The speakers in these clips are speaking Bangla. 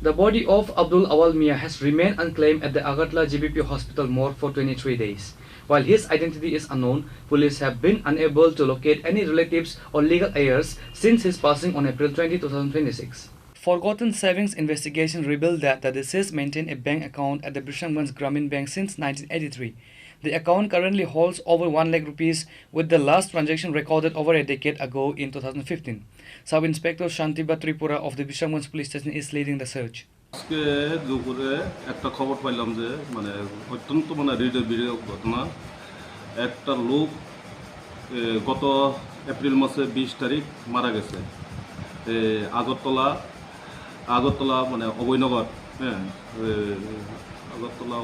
The body of Abdul Awal Mia has remained unclaimed at the Agartala GBP hospital morgue for 23 days. While his identity is unknown, police have been unable to locate any relatives or legal heirs since his passing on April 20, 2026. Forgotten Savings investigation revealed that the deceased maintained a bank account at the Bishamganj Gramin Bank since 1983. The account currently holds over 1 lakh rupees, with the last transaction recorded over a decade ago in 2015. Sub-Inspector Shantiba Tripura of the Bishamganj Police Station is leading the search. আজকে দুপুরে একটা খবর পাইলাম যে অত্যন্ত হৃদয় ঘটনা। একটা লোক গত এপ্রিল মাসে 20 তারিখ মারা গেছে আগরতলা অভয়নগর, হ্যাঁ, আগরতলা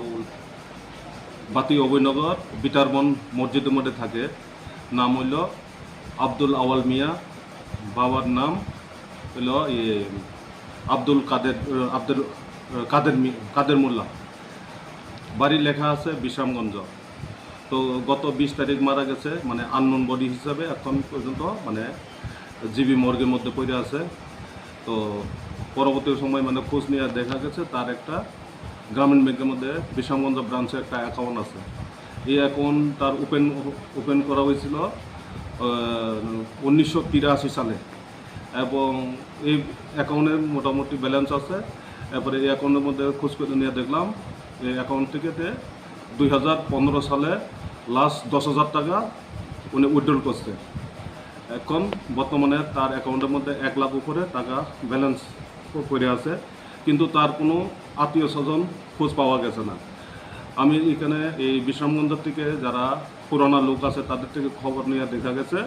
বাতি অভয়নগর বিটারবন মসজিদের মধ্যে থাকে। নাম হইল আব্দুল আওয়াল মিয়া, বাবার নাম হইল কাদের মোল্লা, বাড়ি লেখা আছে বিশ্রামগঞ্জ। তো গত 20 তারিখ মারা গেছে, আননোন বডি হিসাবে এখন পর্যন্ত জিবি মর্গের মধ্যে পড়ে আছে। তো পরবর্তী সময় খোঁজ নিয়ে দেখা গেছে তার একটা গ্রামীণ ব্যাংকের মধ্যে বিশ্রামগঞ্জ ব্রাঞ্চে একটা অ্যাকাউন্ট আছে। এই অ্যাকাউন্ট তার ওপেন করা হয়েছিল 1983 সালে, এবং এই অ্যাকাউন্টের মোটামুটি ব্যালেন্স আছে। এরপরে এই অ্যাকাউন্টের মধ্যে খোঁজ করে নিয়ে দেখলাম এই অ্যাকাউন্ট থেকে 2015 সালে লাস্ট 10,000 টাকা উনি উইথড্রল করছে। এখন বর্তমানে তার অ্যাকাউন্টের মধ্যে 1 লাখ উপরে টাকা ব্যালেন্স করে আছে, কিন্তু তার কোনো আত্মীয় স্বজন খোঁজ পাওয়া গেছে না। আমি এখানে এই বিশ্রামগঞ্জ থেকে যারা পুরানা লোক আছে তাদের থেকে খবর নিয়ে দেখা গেছে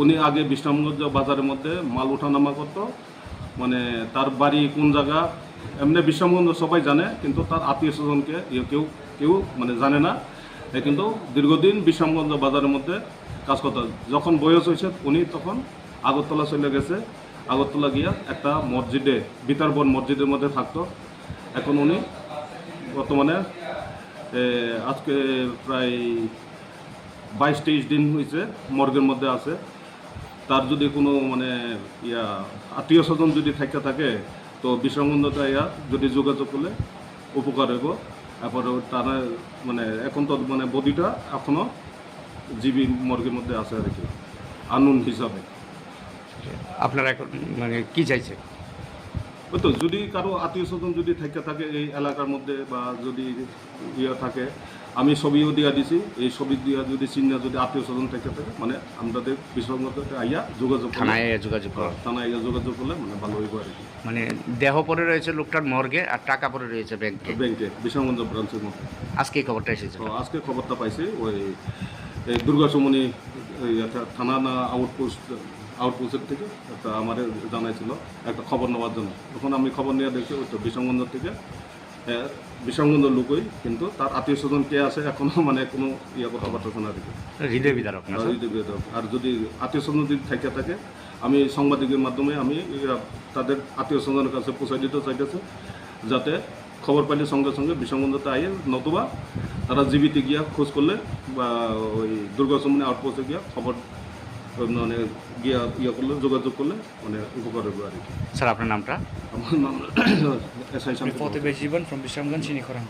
উনি আগে বিশ্রামগঞ্জ বাজারের মধ্যে মাল ওঠানামা করতো। তার বাড়ি কোন জায়গা এমনি বিশ্রামগঞ্জ সবাই জানে, কিন্তু তার আত্মীয় স্বজনকে কেউ জানে না। কিন্তু দীর্ঘদিন বিশ্রামগঞ্জ বাজারের মধ্যে কাজ করতো। যখন বয়স হয়েছে উনি তখন আগরতলা চলে গেছে। আগরতলা গিয়া একটা মসজিদে, বিতারবন মসজিদের মধ্যে থাকতো। এখন উনি বর্তমানে আজকে প্রায় 22-23 দিন হয়েছে মর্গের মধ্যে আছে। তার যদি কোনো আত্মীয় স্বজন যদি থাকে তো বিশ্রামগঞ্জটা যদি যোগাযোগ করলে উপকার হইব। তারপরে তারা এখন তো বডিটা এখনও জিবি মর্গের মধ্যে আছে আর কি, আননোন হিসাবে। আপনারা এখন কি চাইছে? ওই তো যদি কারো আত্মীয় স্বজন যদি থাকে এই এলাকার মধ্যে বা যদি থাকে, আমি ছবিও দিয়া দিছি। এই ছবি দিয়া যদি চিন্তা যদি আত্মীয় স্বজন থাকে আমাদের বিশ্রামগঞ্জে আইয়া যোগাযোগ থানায় যোগাযোগ করলে ভালো হইব আর কি। দেহ পরে রয়েছে লোকটার মর্গে আর টাকা পরে রয়েছে ব্যাংকে বিশ্রামগঞ্জ ব্রাঞ্চের মধ্যে। আজকে এই খবরটা এসেছে? আজকে খবরটা পাইছি ওই দুর্গাচমনি থানা না আউটপোস্টের থেকে একটা আমার জানাইছিল একটা খবর নেওয়ার জন্য। তখন আমি খবর নিয়ে দেখছি ওই তো বিশ্রামগঞ্জ থেকে বিশ্রামগঞ্জ লোকই, কিন্তু তার আত্মীয় স্বজন কে আছে এখনো কোনো কথাবার্তা শোনা আর কি। হৃদয় বিদারক। আর যদি আত্মীয় স্বজন যদি থাকে আমি সাংবাদিকের মাধ্যমে আমি তাদের আত্মীয় স্বজনের কাছে পৌঁছাই দিতে চাইতেছে, যাতে খবর পাইলে সঙ্গে সঙ্গে বিশ্রামগঞ্জতে আইয়ে, নতুবা তারা জীবিতে গিয়া খোঁজ করলে বা ওই দুর্গাচমনি আউটপোস্টে গিয়া খবর গিয়া করলে যোগাযোগ করলে উপকার হবে আর কি। স্যার আপনার নামটা? আমার নাম SI Reported by Jivan from Bishamganj, Chinikhorang.